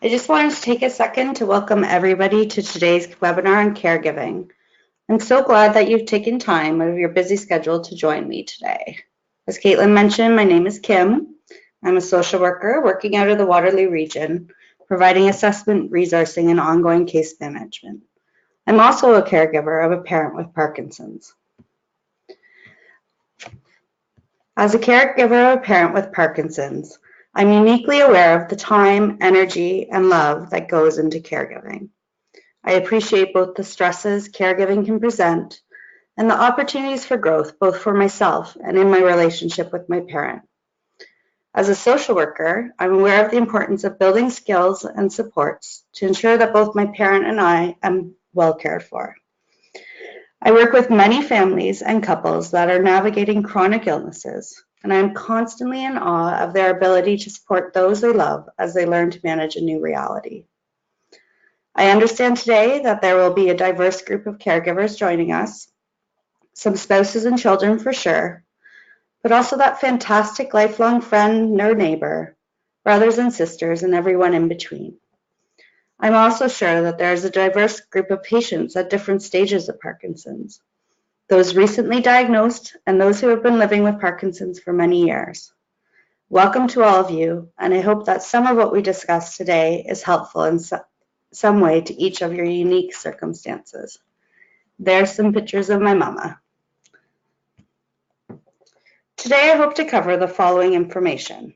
I just wanted to take a second to welcome everybody to today's webinar on caregiving. I'm so glad that you've taken time out of your busy schedule to join me today. As Caitlin mentioned, my name is Kim. I'm a social worker working out of the Waterloo region, providing assessment, resourcing, and ongoing case management. I'm also a caregiver of a parent with Parkinson's. As a caregiver of a parent with Parkinson's, I'm uniquely aware of the time, energy, and love that goes into caregiving. I appreciate both the stresses caregiving can present and the opportunities for growth, both for myself and in my relationship with my parent. As a social worker, I'm aware of the importance of building skills and supports to ensure that both my parent and I am well cared for. I work with many families and couples that are navigating chronic illnesses, and I am constantly in awe of their ability to support those they love as they learn to manage a new reality. I understand today that there will be a diverse group of caregivers joining us, some spouses and children for sure, but also that fantastic lifelong friend or neighbor, brothers and sisters, and everyone in between. I'm also sure that there is a diverse group of patients at different stages of Parkinson's, those recently diagnosed and those who have been living with Parkinson's for many years. Welcome to all of you, and I hope that some of what we discussed today is helpful in some way to each of your unique circumstances. There's some pictures of my mama. Today I hope to cover the following information.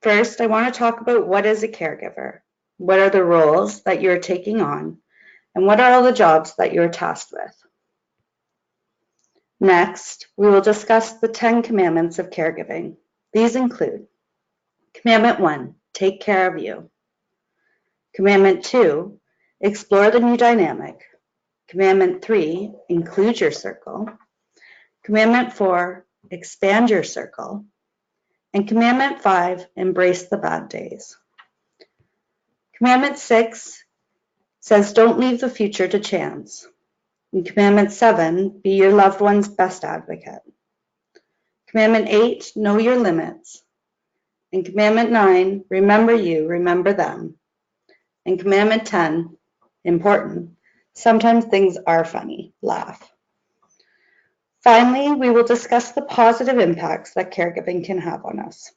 First, I want to talk about what is a caregiver, what are the roles that you're taking on, and what are all the jobs that you're tasked with. Next, we will discuss the 10 commandments of caregiving. These include Commandment 1, take care of you. Commandment 2, explore the new dynamic. Commandment 3, include your circle. Commandment 4, expand your circle. And Commandment 5, embrace the bad days. Commandment 6 says, don't leave the future to chance. And Commandment 7, be your loved one's best advocate. Commandment 8, know your limits. And Commandment 9, remember you, remember them. And Commandment 10, important, sometimes things are funny, laugh. Finally, we will discuss the positive impacts that caregiving can have on us.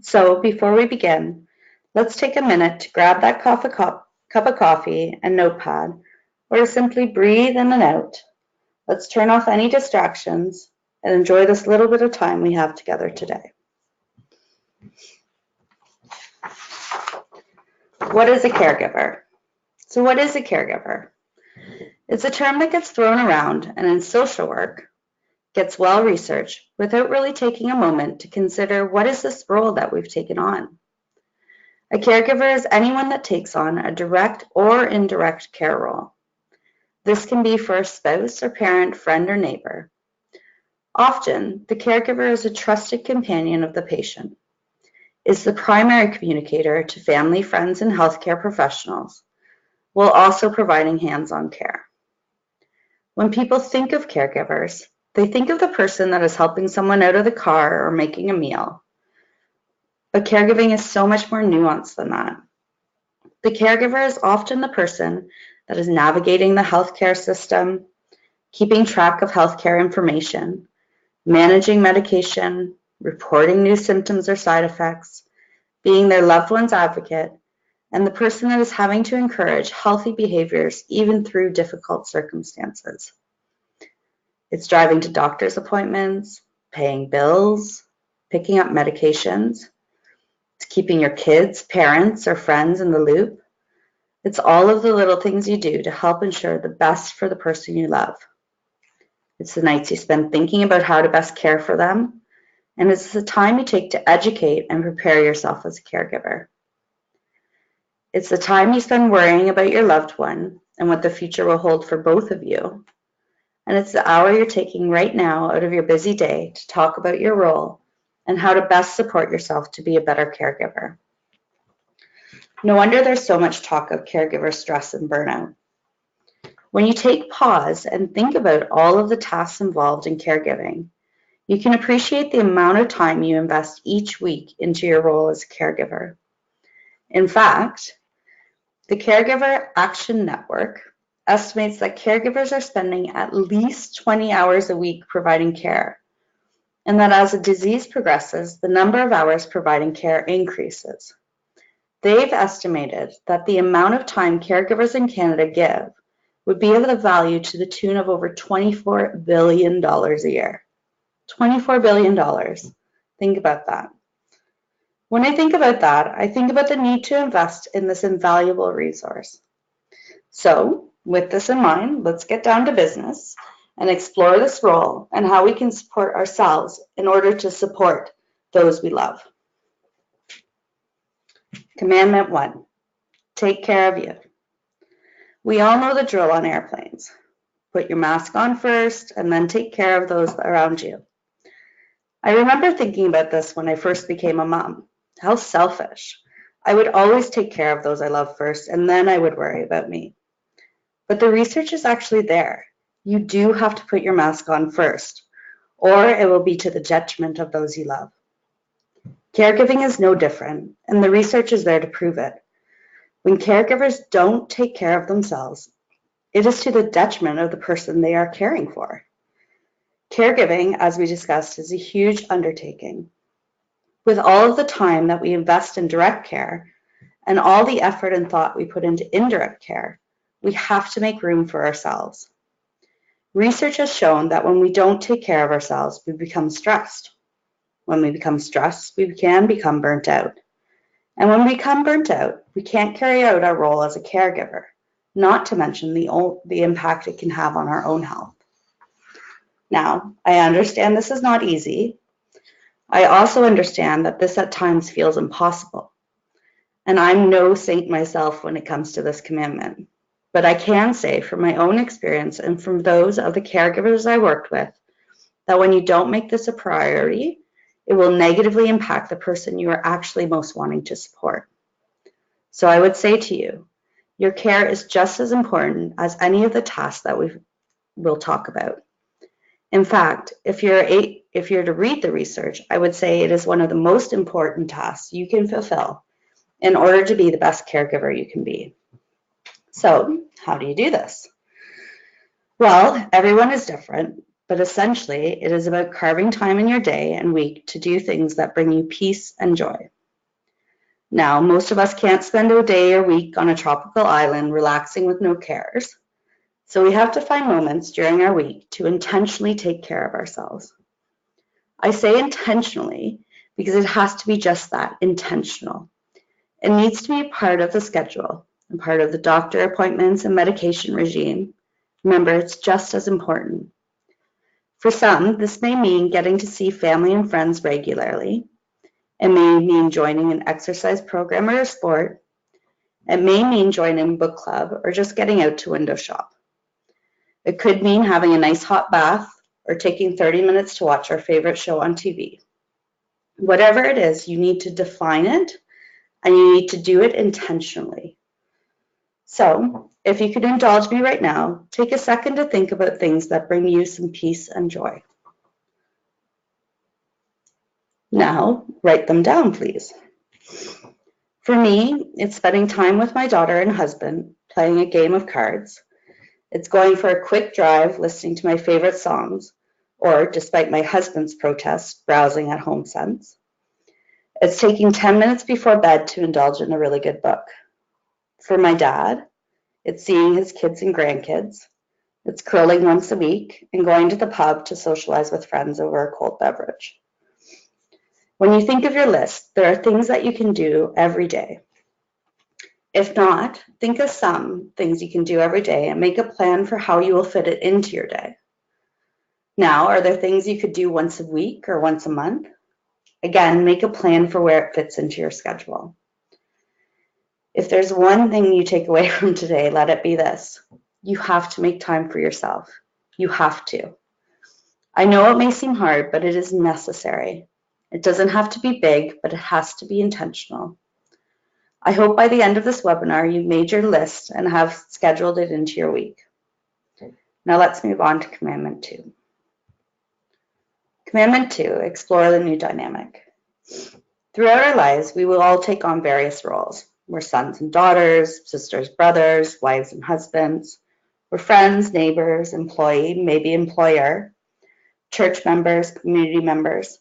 So before we begin, let's take a minute to grab that cup of coffee and notepad, or to simply breathe in and out. Let's turn off any distractions and enjoy this little bit of time we have together today. What is a caregiver? So what is a caregiver? It's a term that gets thrown around and in social work gets well researched without really taking a moment to consider what is this role that we've taken on. A caregiver is anyone that takes on a direct or indirect care role. This can be for a spouse or parent, friend or neighbor. Often, the caregiver is a trusted companion of the patient, is the primary communicator to family, friends, and healthcare professionals, while also providing hands-on care. When people think of caregivers, they think of the person that is helping someone out of the car or making a meal. But caregiving is so much more nuanced than that. The caregiver is often the person that is navigating the healthcare system, keeping track of healthcare information, managing medication, reporting new symptoms or side effects, being their loved one's advocate, and the person that is having to encourage healthy behaviors even through difficult circumstances. It's driving to doctor's appointments, paying bills, picking up medications. It's keeping your kids, parents, or friends in the loop. It's all of the little things you do to help ensure the best for the person you love. It's the nights you spend thinking about how to best care for them, and it's the time you take to educate and prepare yourself as a caregiver. It's the time you spend worrying about your loved one and what the future will hold for both of you. And it's the hour you're taking right now out of your busy day to talk about your role and how to best support yourself to be a better caregiver. No wonder there's so much talk of caregiver stress and burnout. When you take pause and think about all of the tasks involved in caregiving, you can appreciate the amount of time you invest each week into your role as a caregiver. In fact, the Caregiver Action Network estimates that caregivers are spending at least 20 hours a week providing care, and that as a disease progresses, the number of hours providing care increases. They've estimated that the amount of time caregivers in Canada give would be of the value to the tune of over $24 billion a year. $24 billion. Think about that. When I think about that, I think about the need to invest in this invaluable resource. So, with this in mind, let's get down to business and explore this role and how we can support ourselves in order to support those we love. Commandment 1, take care of you. We all know the drill on airplanes. Put your mask on first and then take care of those around you. I remember thinking about this when I first became a mom. How selfish. I would always take care of those I love first, and then I would worry about me. But the research is actually there. You do have to put your mask on first, or it will be to the detriment of those you love. Caregiving is no different, and the research is there to prove it. When caregivers don't take care of themselves, it is to the detriment of the person they are caring for. Caregiving, as we discussed, is a huge undertaking. With all of the time that we invest in direct care and all the effort and thought we put into indirect care, we have to make room for ourselves. Research has shown that when we don't take care of ourselves, we become stressed. When we become stressed, we can become burnt out. And when we become burnt out, we can't carry out our role as a caregiver, not to mention the impact it can have on our own health. Now, I understand this is not easy. I also understand that this at times feels impossible. And I'm no saint myself when it comes to this commandment. But I can say from my own experience and from those of the caregivers I worked with, that when you don't make this a priority, it will negatively impact the person you are actually most wanting to support. So I would say to you, your care is just as important as any of the tasks that we will talk about. In fact, if you're to read the research, I would say it is one of the most important tasks you can fulfill in order to be the best caregiver you can be. So, how do you do this? Well, everyone is different, but essentially it is about carving time in your day and week to do things that bring you peace and joy. Now, most of us can't spend a day or week on a tropical island relaxing with no cares. So we have to find moments during our week to intentionally take care of ourselves. I say intentionally because it has to be just that, intentional. It needs to be a part of the schedule and part of the doctor appointments and medication regime. Remember, it's just as important. For some, this may mean getting to see family and friends regularly. It may mean joining an exercise program or a sport. It may mean joining a book club or just getting out to window shop. It could mean having a nice hot bath or taking 30 minutes to watch our favorite show on TV. Whatever it is, you need to define it and you need to do it intentionally. So, if you could indulge me right now, take a second to think about things that bring you some peace and joy. Now, write them down, please. For me, it's spending time with my daughter and husband, playing a game of cards. It's going for a quick drive, listening to my favorite songs, or, despite my husband's protests, browsing at HomeSense. It's taking 10 minutes before bed to indulge in a really good book. For my dad, it's seeing his kids and grandkids. It's curling once a week and going to the pub to socialize with friends over a cold beverage. When you think of your list, there are things that you can do every day. If not, think of some things you can do every day and make a plan for how you will fit it into your day. Now, are there things you could do once a week or once a month? Again, make a plan for where it fits into your schedule. If there's one thing you take away from today, let it be this. You have to make time for yourself. You have to. I know it may seem hard, but it is necessary. It doesn't have to be big, but it has to be intentional. I hope by the end of this webinar, you've made your list and have scheduled it into your week. Now let's move on to Commandment 2. Commandment 2, explore the new dynamic. Throughout our lives, we will all take on various roles. We're sons and daughters, sisters, brothers, wives and husbands. We're friends, neighbors, employee, maybe employer, church members, community members.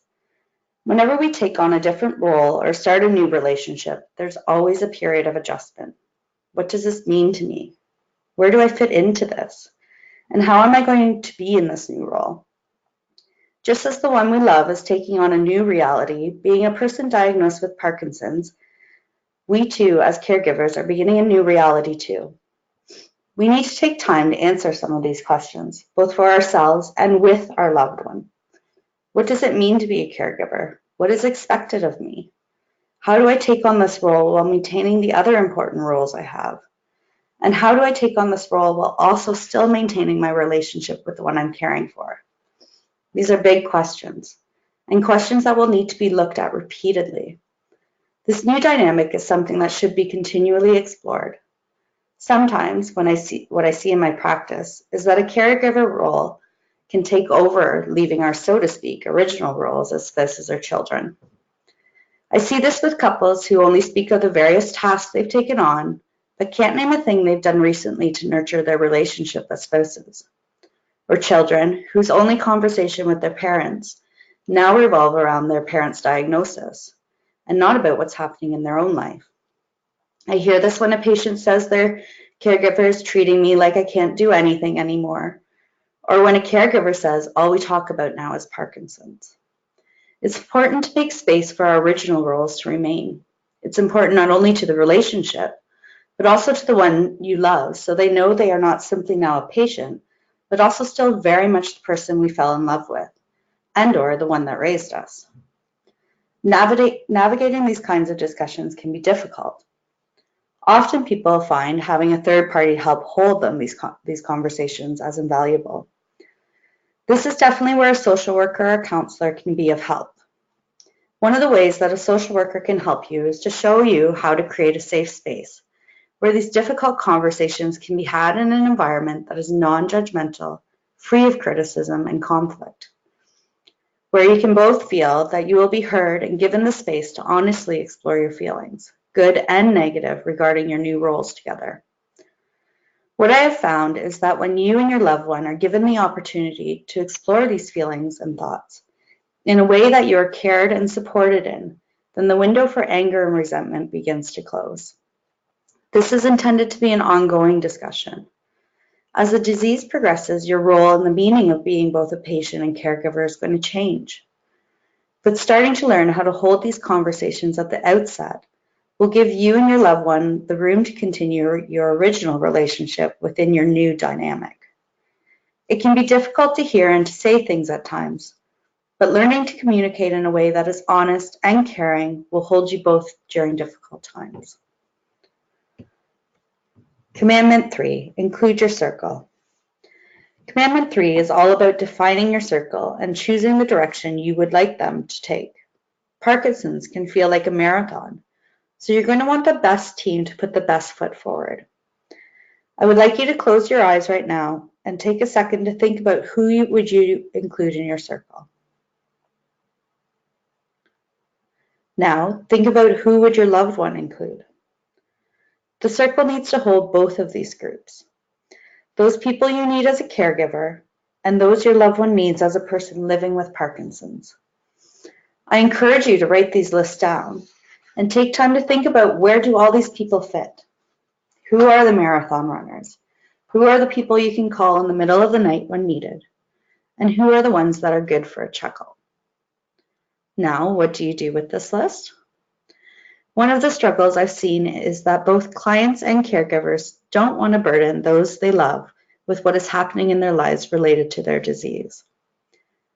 Whenever we take on a different role or start a new relationship, there's always a period of adjustment. What does this mean to me? Where do I fit into this? And how am I going to be in this new role? Just as the one we love is taking on a new reality, being a person diagnosed with Parkinson's, we too, as caregivers, are beginning a new reality too. We need to take time to answer some of these questions, both for ourselves and with our loved one. What does it mean to be a caregiver? What is expected of me? How do I take on this role while maintaining the other important roles I have? And how do I take on this role while also still maintaining my relationship with the one I'm caring for? These are big questions, and questions that will need to be looked at repeatedly. This new dynamic is something that should be continually explored. Sometimes what I see in my practice is that a caregiver role can take over, leaving our, so to speak, original roles as spouses or children. I see this with couples who only speak of the various tasks they've taken on, but can't name a thing they've done recently to nurture their relationship as spouses. Or children whose only conversation with their parents now revolve around their parents' diagnosis and not about what's happening in their own life. I hear this when a patient says their caregiver is treating me like I can't do anything anymore, or when a caregiver says all we talk about now is Parkinson's. It's important to make space for our original roles to remain. It's important not only to the relationship, but also to the one you love, so they know they are not simply now a patient, but also still very much the person we fell in love with, and or the one that raised us. Navigating these kinds of discussions can be difficult. Often people find having a third party help hold them these conversations as invaluable. This is definitely where a social worker or counselor can be of help. One of the ways that a social worker can help you is to show you how to create a safe space where these difficult conversations can be had in an environment that is non-judgmental, free of criticism and conflict, where you can both feel that you will be heard and given the space to honestly explore your feelings, good and negative, regarding your new roles together. What I have found is that when you and your loved one are given the opportunity to explore these feelings and thoughts in a way that you are cared and supported in, then the window for anger and resentment begins to close. This is intended to be an ongoing discussion. As the disease progresses, your role and the meaning of being both a patient and caregiver is going to change. But starting to learn how to hold these conversations at the outset will give you and your loved one the room to continue your original relationship within your new dynamic. It can be difficult to hear and to say things at times, but learning to communicate in a way that is honest and caring will hold you both during difficult times. Commandment 3, include your circle. Commandment 3 is all about defining your circle and choosing the direction you would like them to take. Parkinson's can feel like a marathon, so you're going to want the best team to put the best foot forward. I would like you to close your eyes right now and take a second to think about who would you include in your circle. Now, think about who would your loved one include. The circle needs to hold both of these groups. Those people you need as a caregiver, and those your loved one needs as a person living with Parkinson's. I encourage you to write these lists down and take time to think about where do all these people fit. Who are the marathon runners? Who are the people you can call in the middle of the night when needed? And who are the ones that are good for a chuckle? Now, what do you do with this list? One of the struggles I've seen is that both clients and caregivers don't want to burden those they love with what is happening in their lives related to their disease.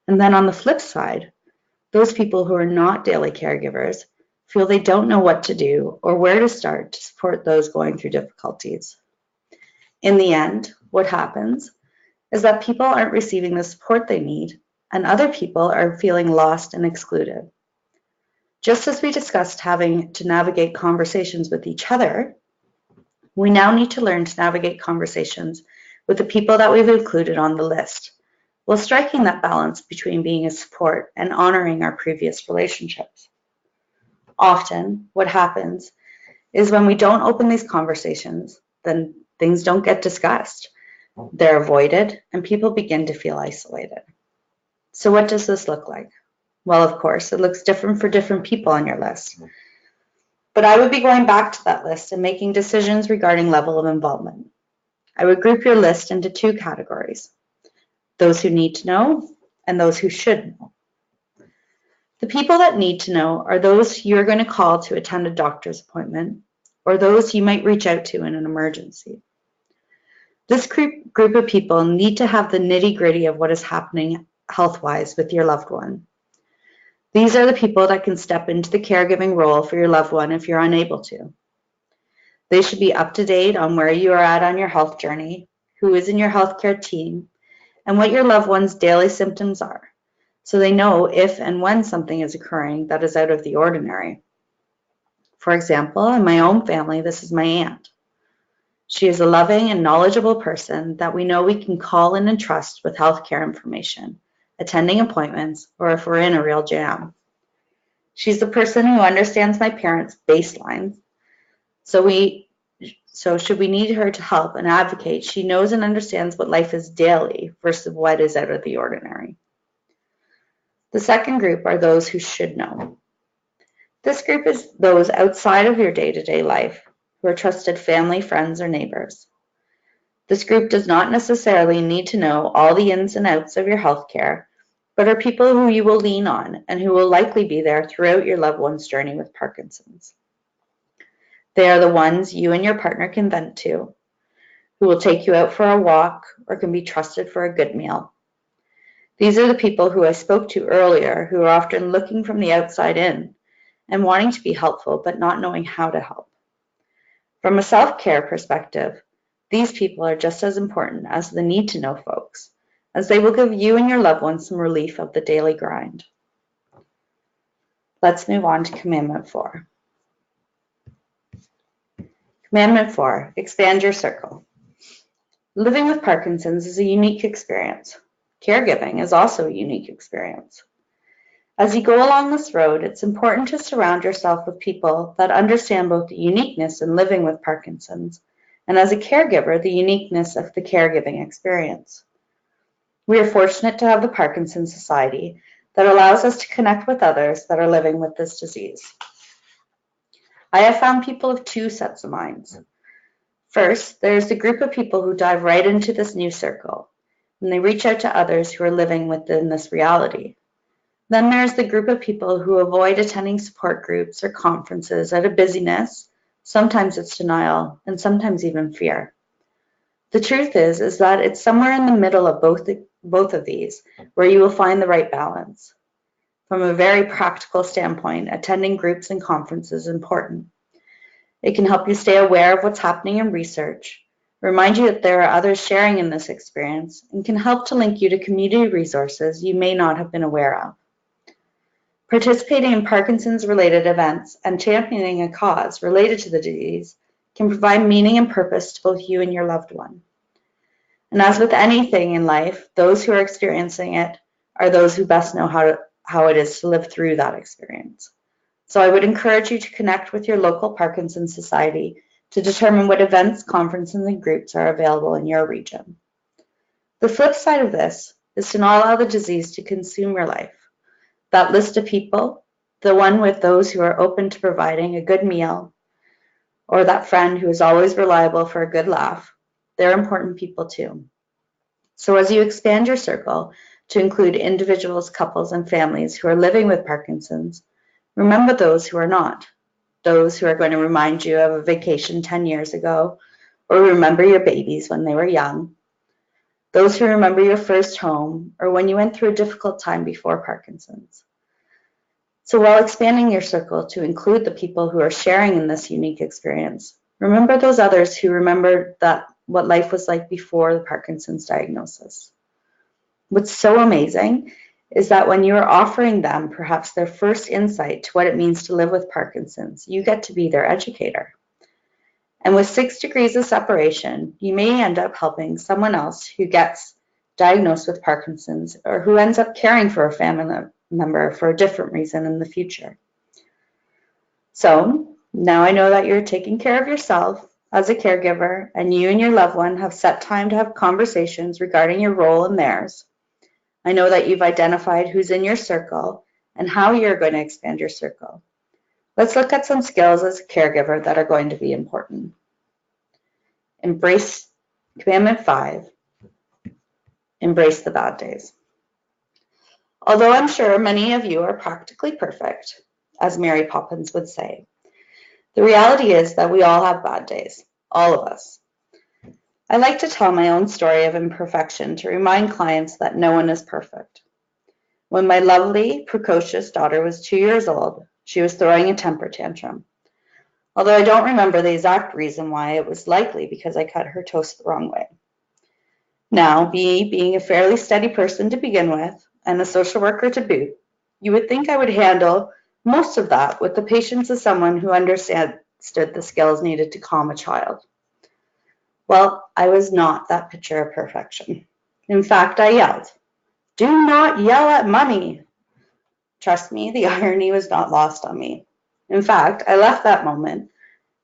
And then on the flip side, those people who are not daily caregivers feel they don't know what to do or where to start to support those going through difficulties. In the end, what happens is that people aren't receiving the support they need, and other people are feeling lost and excluded. Just as we discussed having to navigate conversations with each other, we now need to learn to navigate conversations with the people that we've included on the list, while striking that balance between being a support and honoring our previous relationships. Often, what happens is when we don't open these conversations, then things don't get discussed. They're avoided, and people begin to feel isolated. So what does this look like? Well, of course, it looks different for different people on your list. But I would be going back to that list and making decisions regarding level of involvement. I would group your list into two categories: those who need to know and those who should know. The people that need to know are those you're going to call to attend a doctor's appointment, or those you might reach out to in an emergency. This group of people need to have the nitty-gritty of what is happening health-wise with your loved one. These are the people that can step into the caregiving role for your loved one if you're unable to. They should be up to date on where you are at on your health journey, who is in your healthcare team, and what your loved one's daily symptoms are, so they know if and when something is occurring that is out of the ordinary. For example, in my own family, this is my aunt. She is a loving and knowledgeable person that we know we can call in and trust with healthcare information, attending appointments, or if we're in a real jam. She's the person who understands my parents' baselines, so should we need her to help and advocate, she knows and understands what life is daily versus what is out of the ordinary. The second group are those who should know. This group is those outside of your day-to-day life who are trusted family, friends, or neighbors. This group does not necessarily need to know all the ins and outs of your healthcare, but are people who you will lean on and who will likely be there throughout your loved one's journey with Parkinson's. They are the ones you and your partner can vent to, who will take you out for a walk or can be trusted for a good meal. These are the people who I spoke to earlier, who are often looking from the outside in and wanting to be helpful but not knowing how to help. From a self-care perspective, these people are just as important as the need-to-know folks, as they will give you and your loved ones some relief of the daily grind. Let's move on to Commandment 4. Commandment 4, expand your circle. Living with Parkinson's is a unique experience. Caregiving is also a unique experience. As you go along this road, it's important to surround yourself with people that understand both the uniqueness in living with Parkinson's and, as a caregiver, the uniqueness of the caregiving experience. We are fortunate to have the Parkinson's Society that allows us to connect with others that are living with this disease. I have found people of two sets of minds. First, there's the group of people who dive right into this new circle, and they reach out to others who are living within this reality. Then there's the group of people who avoid attending support groups or conferences out of busyness. Sometimes it's denial, and sometimes even fear. The truth is that it's somewhere in the middle of both of these where you will find the right balance. From a very practical standpoint, attending groups and conferences is important. It can help you stay aware of what's happening in research, remind you that there are others sharing in this experience, and can help to link you to community resources you may not have been aware of. Participating in Parkinson's-related events and championing a cause related to the disease can provide meaning and purpose to both you and your loved one. And as with anything in life, those who are experiencing it are those who best know how it is to live through that experience. So I would encourage you to connect with your local Parkinson's Society to determine what events, conferences, and groups are available in your region. The flip side of this is to not allow the disease to consume your life. That list of people, the one with those who are open to providing a good meal, or that friend who is always reliable for a good laugh, they're important people too. So as you expand your circle to include individuals, couples, and families who are living with Parkinson's, remember those who are not, those who are going to remind you of a vacation 10 years ago, or remember your babies when they were young, those who remember your first home, or when you went through a difficult time before Parkinson's. So while expanding your circle to include the people who are sharing in this unique experience, remember those others who remembered what life was like before the Parkinson's diagnosis. What's so amazing is that when you are offering them perhaps their first insight to what it means to live with Parkinson's, you get to be their educator. And with 6 degrees of separation, you may end up helping someone else who gets diagnosed with Parkinson's or who ends up caring for a family member for a different reason in the future. So Now I know that you're taking care of yourself as a caregiver, and you and your loved one have set time to have conversations regarding your role and theirs. I know that you've identified who's in your circle and how you're going to expand your circle. Let's look at some skills as a caregiver that are going to be important. Embrace Commandment 5, embrace the bad days. Although I'm sure many of you are practically perfect, as Mary Poppins would say, the reality is that we all have bad days, all of us. I like to tell my own story of imperfection to remind clients that no one is perfect. When my lovely, precocious daughter was 2 years old, she was throwing a temper tantrum. Although I don't remember the exact reason why, it was likely because I cut her toast the wrong way. Now, me being a fairly steady person to begin with, and a social worker to boot, you would think I would handle most of that with the patience of someone who understood the skills needed to calm a child. Well, I was not that picture of perfection. In fact, I yelled, "Do not yell at Mummy!" Trust me, the irony was not lost on me. In fact, I left that moment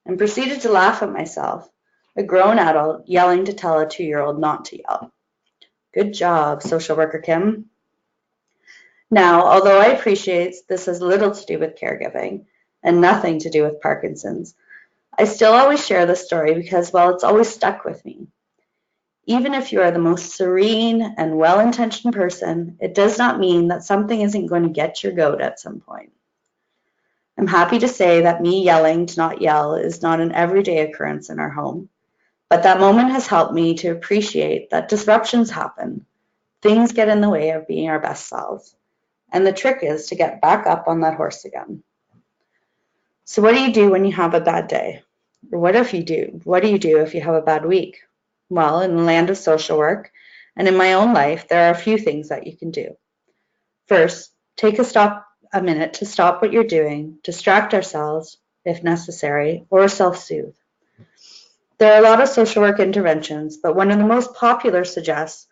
and proceeded to laugh at myself, a grown adult yelling to tell a 2-year-old not to yell. Good job, social worker Kim. Now, although I appreciate this has little to do with caregiving and nothing to do with Parkinson's, I still always share this story because, well, it's always stuck with me. Even if you are the most serene and well-intentioned person, it does not mean that something isn't going to get your goat at some point. I'm happy to say that me yelling to not yell is not an everyday occurrence in our home, but that moment has helped me to appreciate that disruptions happen. Things get in the way of being our best selves, and the trick is to get back up on that horse again. So what do you do when you have a bad day? Or what do you do if you have a bad week? Well, in the land of social work and in my own life, there are a few things that you can do. First, take a minute to stop what you're doing, distract ourselves if necessary, or self-soothe. There are a lot of social work interventions, but one of the most popular suggests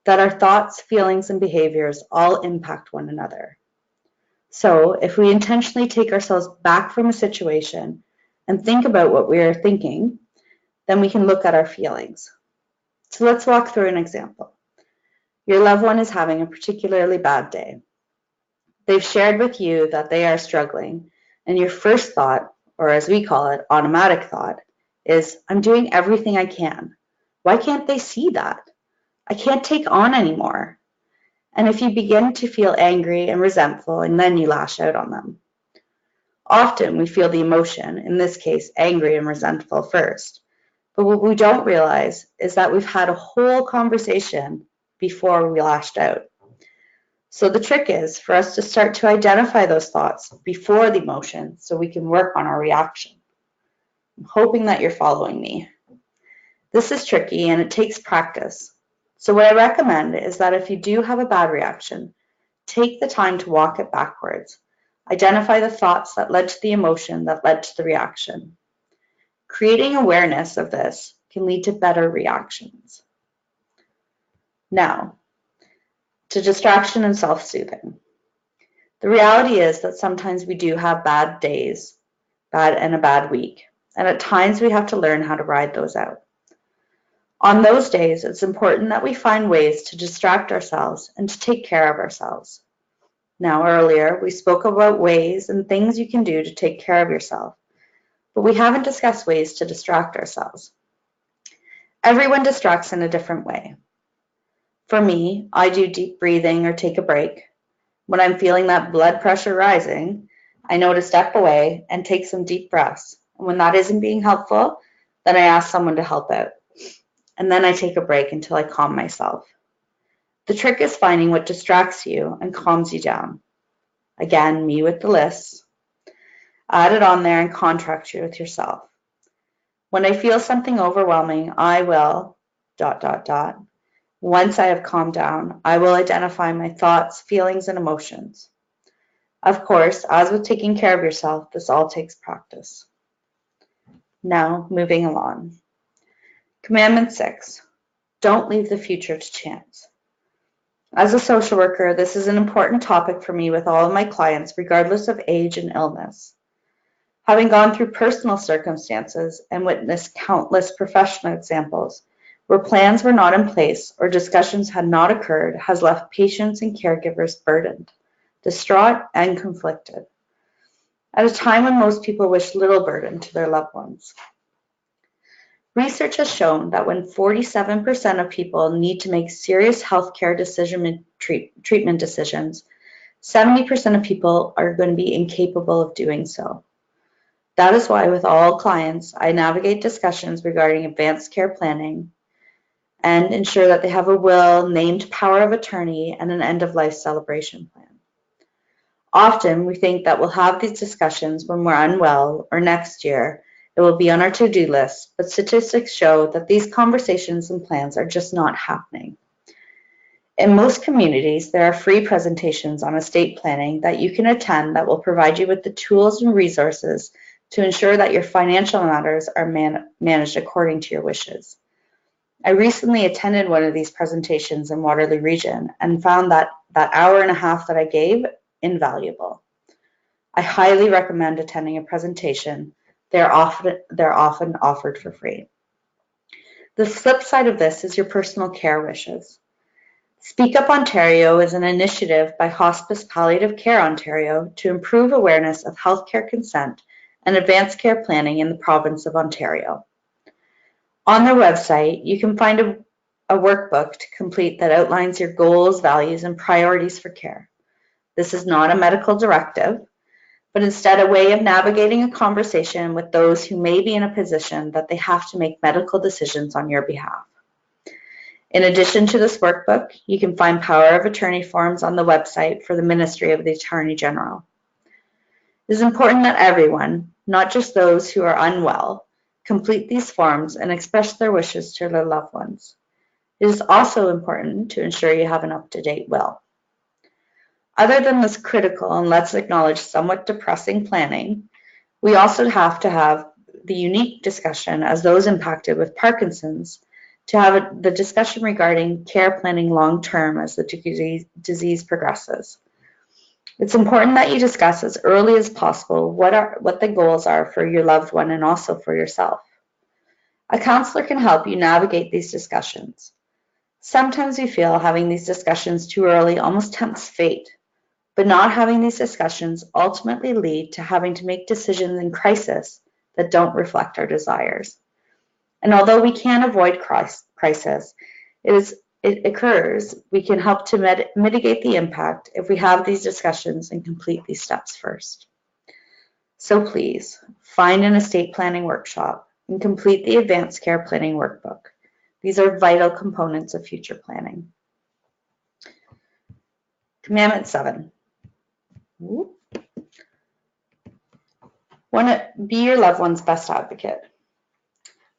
that our thoughts, feelings, and behaviors all impact one another. So if we intentionally take ourselves back from a situation and think about what we are thinking, then we can look at our feelings. So let's walk through an example. Your loved one is having a particularly bad day. They've shared with you that they are struggling, and your first thought, or as we call it, automatic thought, is, I'm doing everything I can. Why can't they see that? I can't take on anymore. And if you begin to feel angry and resentful, and then you lash out on them. Often we feel the emotion, in this case, angry and resentful first. But what we don't realize is that we've had a whole conversation before we lashed out. So the trick is for us to start to identify those thoughts before the emotion so we can work on our reaction. I'm hoping that you're following me. This is tricky and it takes practice. So what I recommend is that if you do have a bad reaction, take the time to walk it backwards. Identify the thoughts that led to the emotion that led to the reaction. Creating awareness of this can lead to better reactions. Now, to distraction and self-soothing. The reality is that sometimes we do have bad days, and a bad week, and at times we have to learn how to ride those out. On those days, it's important that we find ways to distract ourselves and to take care of ourselves. Now, earlier, we spoke about ways and things you can do to take care of yourself, but we haven't discussed ways to distract ourselves. Everyone distracts in a different way. For me, I do deep breathing or take a break. When I'm feeling that blood pressure rising, I know to step away and take some deep breaths. And when that isn't being helpful, then I ask someone to help out. And then I take a break until I calm myself. The trick is finding what distracts you and calms you down. Again, me with the list. Add it on there and contract you with yourself. When I feel something overwhelming, I will ... Once I have calmed down, I will identify my thoughts, feelings, and emotions. Of course, as with taking care of yourself, this all takes practice. Now, moving along. Commandment 6, don't leave the future to chance. As a social worker, this is an important topic for me with all of my clients, regardless of age and illness. Having gone through personal circumstances and witnessed countless professional examples where plans were not in place or discussions had not occurred has left patients and caregivers burdened, distraught, and conflicted, at a time when most people wish little burden to their loved ones. Research has shown that when 47% of people need to make serious healthcare treatment decisions, 70% of people are going to be incapable of doing so. That is why with all clients, I navigate discussions regarding advanced care planning and ensure that they have a will, named power of attorney, and an end-of-life celebration plan. Often we think that we'll have these discussions when we're unwell or next year. It will be on our to-do list, but statistics show that these conversations and plans are just not happening. In most communities, there are free presentations on estate planning that you can attend that will provide you with the tools and resources to ensure that your financial matters are managed according to your wishes. I recently attended one of these presentations in Waterloo Region and found that hour and a half that I gave invaluable. I highly recommend attending a presentation. They're often offered for free. The flip side of this is your personal care wishes. Speak Up Ontario is an initiative by Hospice Palliative Care Ontario to improve awareness of healthcare consent and advanced care planning in the province of Ontario. On their website, you can find a workbook to complete that outlines your goals, values, and priorities for care. This is not a medical directive, but instead a way of navigating a conversation with those who may be in a position that they have to make medical decisions on your behalf. In addition to this workbook, you can find power of attorney forms on the website for the Ministry of the Attorney General. It is important that everyone, not just those who are unwell, complete these forms and express their wishes to their loved ones. It is also important to ensure you have an up-to-date will. Other than this critical and let's acknowledge somewhat depressing planning, we also have to have the unique discussion as those impacted with Parkinson's to have the discussion regarding care planning long-term as the disease progresses. It's important that you discuss as early as possible what the goals are for your loved one and also for yourself. A counselor can help you navigate these discussions. Sometimes we feel having these discussions too early almost tempts fate. But not having these discussions ultimately lead to having to make decisions in crisis that don't reflect our desires. And although we can't avoid crisis, it occurs, we can help to mitigate the impact if we have these discussions and complete these steps first. So please, find an estate planning workshop and complete the advanced care planning workbook. These are vital components of future planning. Commandment 7. Be your loved one's best advocate.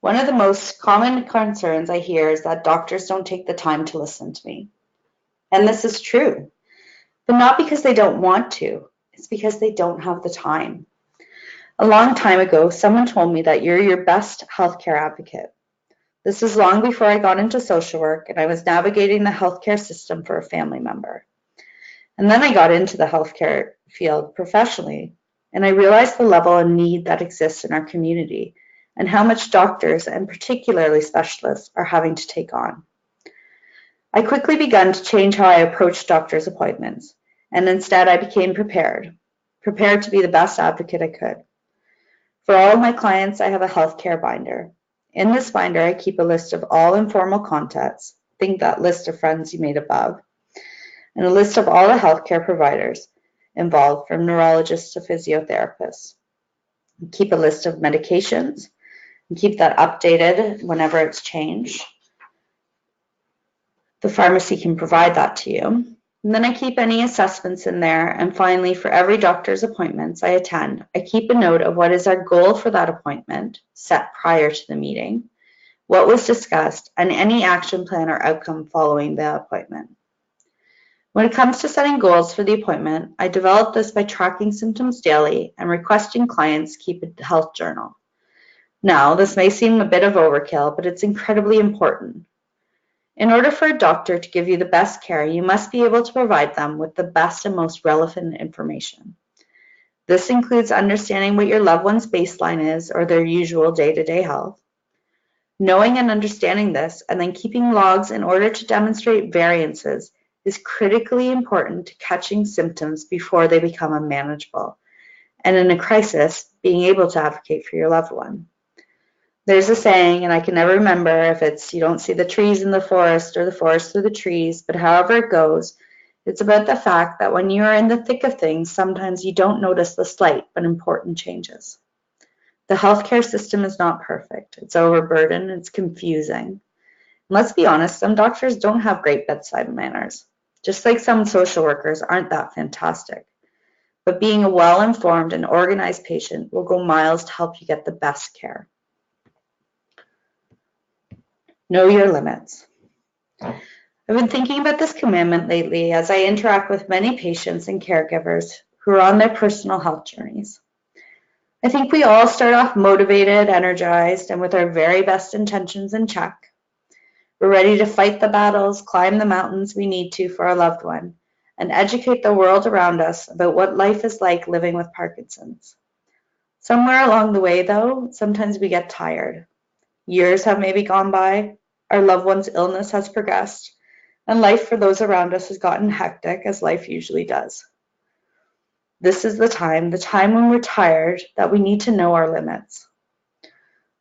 One of the most common concerns I hear is that doctors don't take the time to listen to me. And this is true, but not because they don't want to, it's because they don't have the time. A long time ago, someone told me that you're your best healthcare advocate. This was long before I got into social work and I was navigating the healthcare system for a family member. And then I got into the healthcare field professionally, and I realized the level of need that exists in our community and how much doctors, and particularly specialists, are having to take on. I quickly began to change how I approached doctor's appointments, and instead I became prepared to be the best advocate I could. For all of my clients, I have a healthcare binder. In this binder, I keep a list of all informal contacts, think that list of friends you made above, and a list of all the healthcare providers involved, from neurologists to physiotherapists. Keep a list of medications and keep that updated whenever it's changed. The pharmacy can provide that to you. And then I keep any assessments in there. And finally, for every doctor's appointments I attend, I keep a note of what is our goal for that appointment set prior to the meeting, what was discussed, and any action plan or outcome following the appointment. When it comes to setting goals for the appointment, I develop this by tracking symptoms daily and requesting clients keep a health journal. Now, this may seem a bit of overkill, but it's incredibly important. In order for a doctor to give you the best care, you must be able to provide them with the best and most relevant information. This includes understanding what your loved one's baseline is or their usual day-to-day health. Knowing and understanding this and then keeping logs in order to demonstrate variances is critically important to catching symptoms before they become unmanageable, and in a crisis, being able to advocate for your loved one. There's a saying, and I can never remember if it's you don't see the trees in the forest or the forest through the trees, but however it goes, it's about the fact that when you are in the thick of things, sometimes you don't notice the slight but important changes. The healthcare system is not perfect. It's overburdened, it's confusing. And let's be honest, some doctors don't have great bedside manners, just like some social workers aren't that fantastic. But being a well-informed and organized patient will go miles to help you get the best care. Know your limits. I've been thinking about this commandment lately as I interact with many patients and caregivers who are on their personal health journeys. I think we all start off motivated, energized, and with our very best intentions in check. We're ready to fight the battles, climb the mountains we need to for our loved one, and educate the world around us about what life is like living with Parkinson's. Somewhere along the way, though, sometimes we get tired. Years have maybe gone by, our loved one's illness has progressed, and life for those around us has gotten hectic, as life usually does. This is the time when we're tired, that we need to know our limits.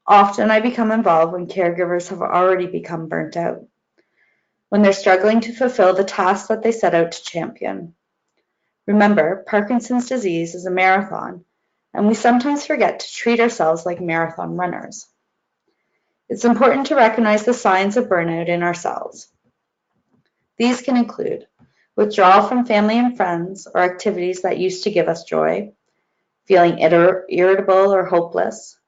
Often I become involved when caregivers have already become burnt out, when they're struggling to fulfill the tasks that they set out to champion. Remember, Parkinson's disease is a marathon, and we sometimes forget to treat ourselves like marathon runners. It's important to recognize the signs of burnout in ourselves. These can include withdrawal from family and friends or activities that used to give us joy, feeling irritable or hopeless,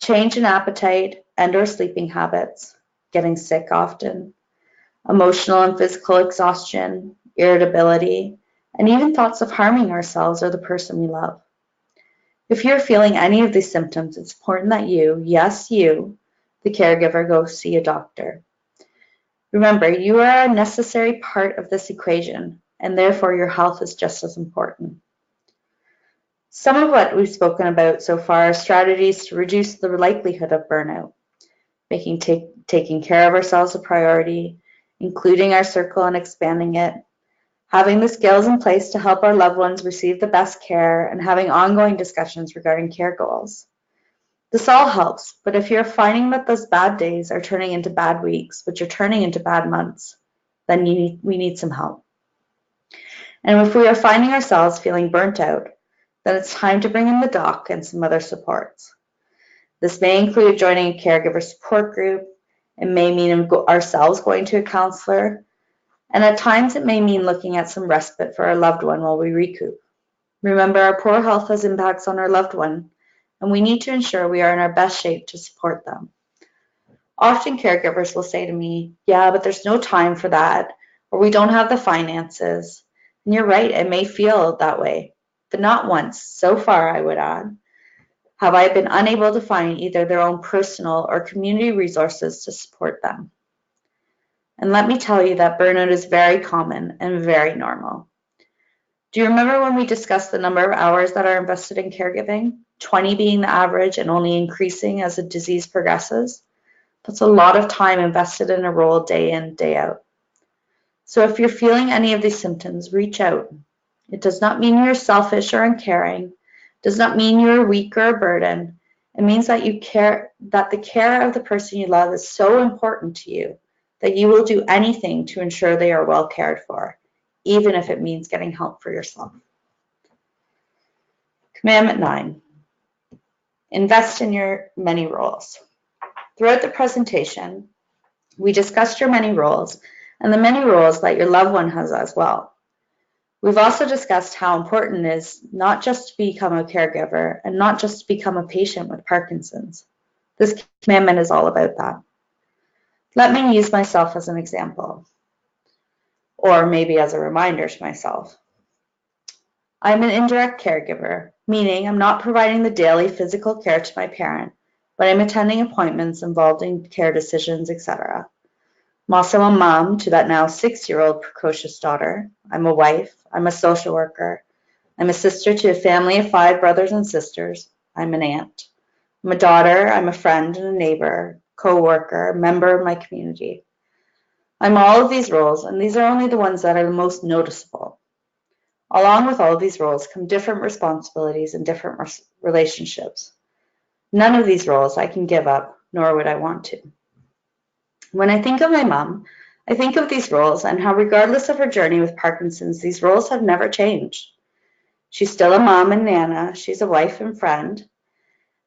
change in appetite and or sleeping habits, getting sick often, emotional and physical exhaustion, irritability, and even thoughts of harming ourselves or the person we love. If you're feeling any of these symptoms, it's important that you, yes, you, the caregiver, go see a doctor. Remember, you are a necessary part of this equation, and therefore your health is just as important. Some of what we've spoken about so far are strategies to reduce the likelihood of burnout, making taking care of ourselves a priority, including our circle and expanding it, having the skills in place to help our loved ones receive the best care, and having ongoing discussions regarding care goals. This all helps, but if you're finding that those bad days are turning into bad weeks, which are turning into bad months, then we need some help. And if we are finding ourselves feeling burnt out, then it's time to bring in the doc and some other supports. This may include joining a caregiver support group. It may mean ourselves going to a counselor, and at times it may mean looking at some respite for our loved one while we recoup. Remember, our poor health has impacts on our loved one, and we need to ensure we are in our best shape to support them. Often caregivers will say to me, yeah, but there's no time for that, or we don't have the finances. And you're right, it may feel that way, but not once, so far I would add, have I been unable to find either their own personal or community resources to support them. And let me tell you that burnout is very common and very normal. Do you remember when we discussed the number of hours that are invested in caregiving? 20 being the average and only increasing as the disease progresses? That's a lot of time invested in a role day in, day out. So if you're feeling any of these symptoms, reach out. It does not mean you're selfish or uncaring. It does not mean you're weak or a burden. It means that you care, that the care of the person you love is so important to you that you will do anything to ensure they are well cared for, even if it means getting help for yourself. Commandment 9, invest in your many roles. Throughout the presentation, we discussed your many roles and the many roles that your loved one has as well. We've also discussed how important it is not just to become a caregiver and not just to become a patient with Parkinson's. This commandment is all about that. Let me use myself as an example, or maybe as a reminder to myself. I'm an indirect caregiver, meaning I'm not providing the daily physical care to my parent, but I'm attending appointments involved in care decisions, etc. I'm also a mom to that now 6-year-old precocious daughter. I'm a wife. I'm a social worker. I'm a sister to a family of 5 brothers and sisters. I'm an aunt. I'm a daughter. I'm a friend and a neighbor, co-worker, member of my community. I'm all of these roles, and these are only the ones that are the most noticeable. Along with all of these roles come different responsibilities and different relationships. None of these roles I can give up, nor would I want to. When I think of my mom, I think of these roles and how regardless of her journey with Parkinson's, these roles have never changed. She's still a mom and nana, she's a wife and friend.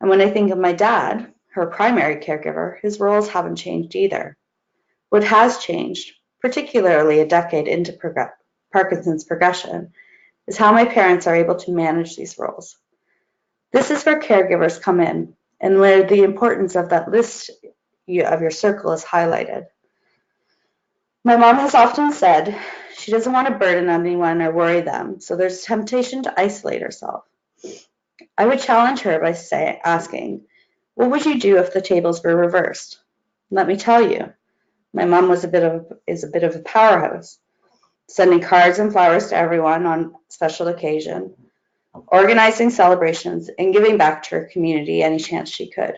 And when I think of my dad, her primary caregiver, his roles haven't changed either. What has changed, particularly a decade into Parkinson's progression, is how my parents are able to manage these roles. This is where caregivers come in, and where the importance of that list of your circle is highlighted. My mom has often said she doesn't want to burden anyone or worry them, so there's a temptation to isolate herself. I would challenge her by asking, what would you do if the tables were reversed? Let me tell you, my mom is a bit of a powerhouse, sending cards and flowers to everyone on special occasion, organizing celebrations, and giving back to her community any chance she could.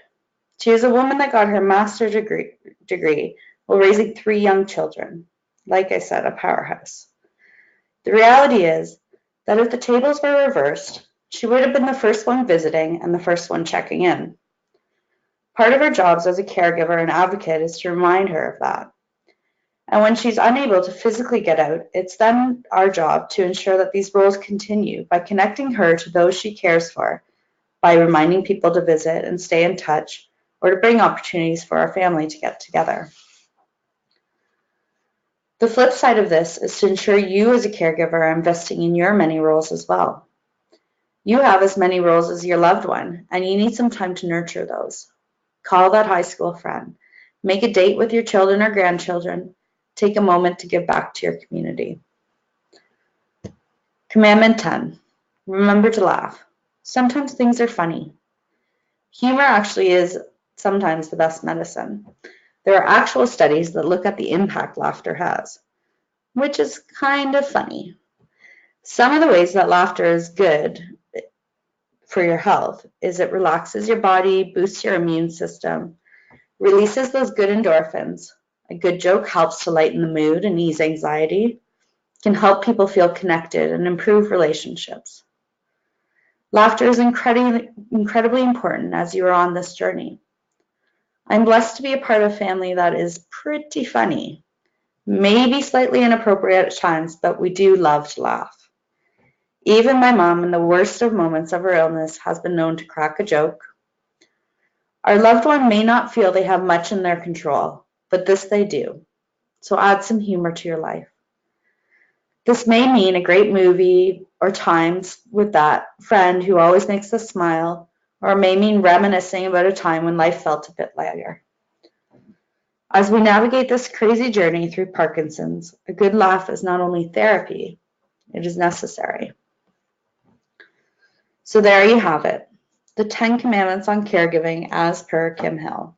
She is a woman that got her master's degree while raising 3 young children. Like I said, a powerhouse. The reality is that if the tables were reversed, she would have been the first one visiting and the first one checking in. Part of her jobs as a caregiver and advocate is to remind her of that. And when she's unable to physically get out, it's then our job to ensure that these roles continue by connecting her to those she cares for, by reminding people to visit and stay in touch, or to bring opportunities for our family to get together. The flip side of this is to ensure you as a caregiver are investing in your many roles as well. You have as many roles as your loved one, and you need some time to nurture those. Call that high school friend. Make a date with your children or grandchildren. Take a moment to give back to your community. Commandment 10. Remember to laugh. Sometimes things are funny. Humor actually is sometimes the best medicine. There are actual studies that look at the impact laughter has, which is kind of funny. Some of the ways that laughter is good for your health is it relaxes your body, boosts your immune system, releases those good endorphins. A good joke helps to lighten the mood and ease anxiety, can help people feel connected and improve relationships. Laughter is incredibly important as you are on this journey. I'm blessed to be a part of a family that is pretty funny, maybe slightly inappropriate at times, but we do love to laugh. Even my mom, in the worst of moments of her illness, has been known to crack a joke. Our loved one may not feel they have much in their control, but this they do. So add some humor to your life. This may mean a great movie or times with that friend who always makes us smile, or it may mean reminiscing about a time when life felt a bit lighter. As we navigate this crazy journey through Parkinson's, a good laugh is not only therapy, it is necessary. So there you have it, the 10 Commandments on Caregiving as per Kim Hill.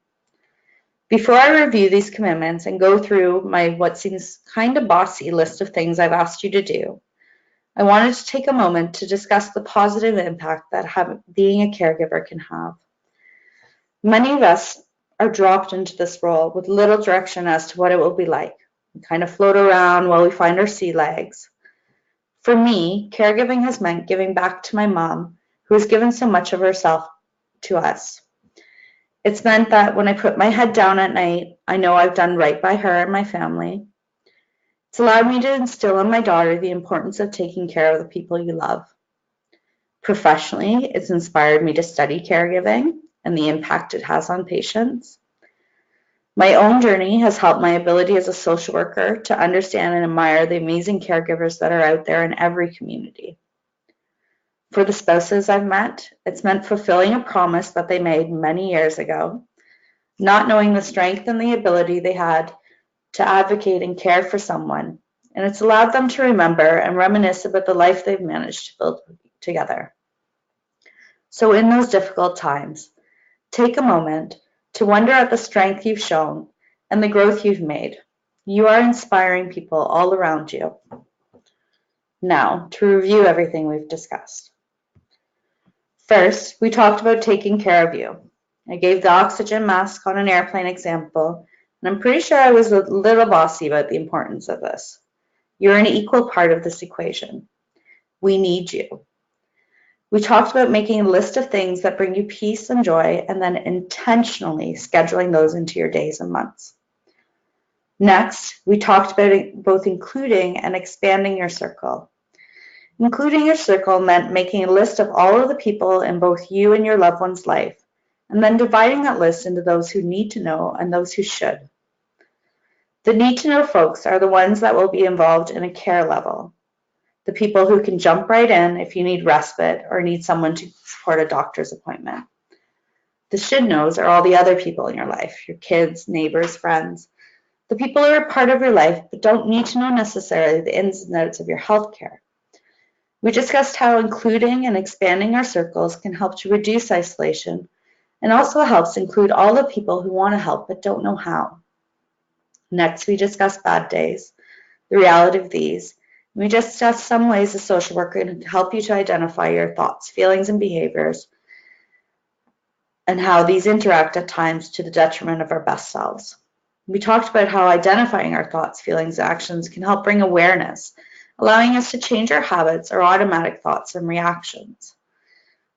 Before I review these commandments and go through my what seems kind of bossy list of things I've asked you to do, I wanted to take a moment to discuss the positive impact that being a caregiver can have. Many of us are dropped into this role with little direction as to what it will be like. We kind of float around while we find our sea legs. For me, caregiving has meant giving back to my mom, who has given so much of herself to us. It's meant that when I put my head down at night, I know I've done right by her and my family. It's allowed me to instill in my daughter the importance of taking care of the people you love. Professionally, it's inspired me to study caregiving and the impact it has on patients. My own journey has helped my ability as a social worker to understand and admire the amazing caregivers that are out there in every community. For the spouses I've met, it's meant fulfilling a promise that they made many years ago, not knowing the strength and the ability they had to advocate and care for someone, and it's allowed them to remember and reminisce about the life they've managed to build together. So in those difficult times, take a moment to wonder at the strength you've shown and the growth you've made. You are inspiring people all around you. Now, to review everything we've discussed. First, we talked about taking care of you. I gave the oxygen mask on an airplane example, and I'm pretty sure I was a little bossy about the importance of this. You're an equal part of this equation. We need you. We talked about making a list of things that bring you peace and joy, and then intentionally scheduling those into your days and months. Next, we talked about both including and expanding your circle. Including your circle meant making a list of all of the people in both you and your loved one's life, and then dividing that list into those who need to know and those who should. The need to know folks are the ones that will be involved in a care level, the people who can jump right in if you need respite or need someone to support a doctor's appointment. The should knows are all the other people in your life, your kids, neighbors, friends, the people who are part of your life but don't need to know necessarily the ins and outs of your healthcare. We discussed how including and expanding our circles can help to reduce isolation and also helps include all the people who want to help but don't know how. Next, we discussed bad days, the reality of these. We discussed some ways a social worker can help you to identify your thoughts, feelings, and behaviors, and how these interact at times to the detriment of our best selves. We talked about how identifying our thoughts, feelings, and actions can help bring awareness, allowing us to change our habits or automatic thoughts and reactions.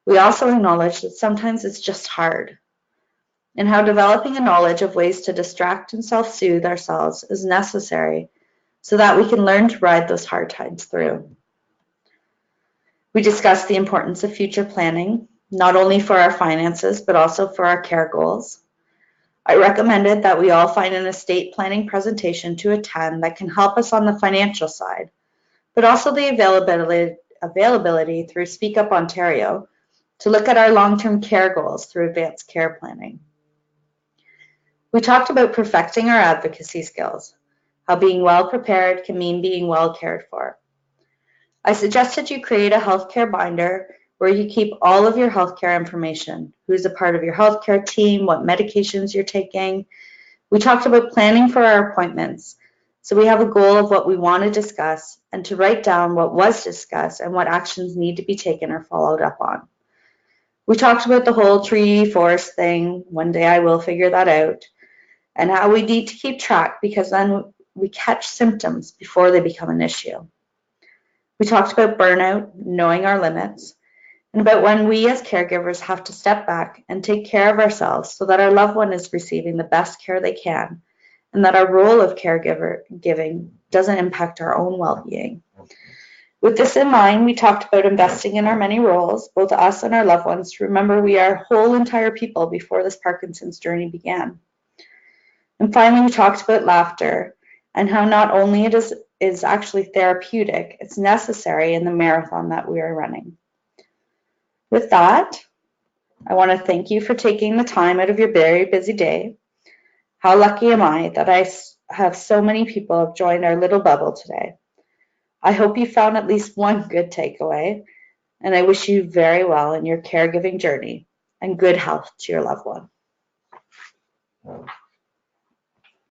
We also acknowledged that sometimes it's just hard, and how developing a knowledge of ways to distract and self-soothe ourselves is necessary so that we can learn to ride those hard times through. We discussed the importance of future planning, not only for our finances, but also for our care goals. I recommended that we all find an estate planning presentation to attend that can help us on the financial side, but also the availability through Speak Up Ontario to look at our long-term care goals through advanced care planning. We talked about perfecting our advocacy skills, how being well prepared can mean being well cared for. I suggested you create a healthcare binder where you keep all of your healthcare information, who's a part of your healthcare team, what medications you're taking. We talked about planning for our appointments. So we have a goal of what we want to discuss and to write down what was discussed and what actions need to be taken or followed up on. We talked about the whole tree forest thing. One day I will figure that out. And how we need to keep track because then we catch symptoms before they become an issue. We talked about burnout, knowing our limits, and about when we as caregivers have to step back and take care of ourselves so that our loved one is receiving the best care they can, and that our role of caregiving doesn't impact our own well-being. With this in mind, we talked about investing in our many roles, both us and our loved ones, to remember we are whole entire people before this Parkinson's journey began. And finally, we talked about laughter and how not only it is actually therapeutic, it's necessary in the marathon that we are running. With that, I want to thank you for taking the time out of your very busy day. How lucky am I that I have so many people have joined our little bubble today. I hope you found at least one good takeaway, and I wish you very well in your caregiving journey and good health to your loved one.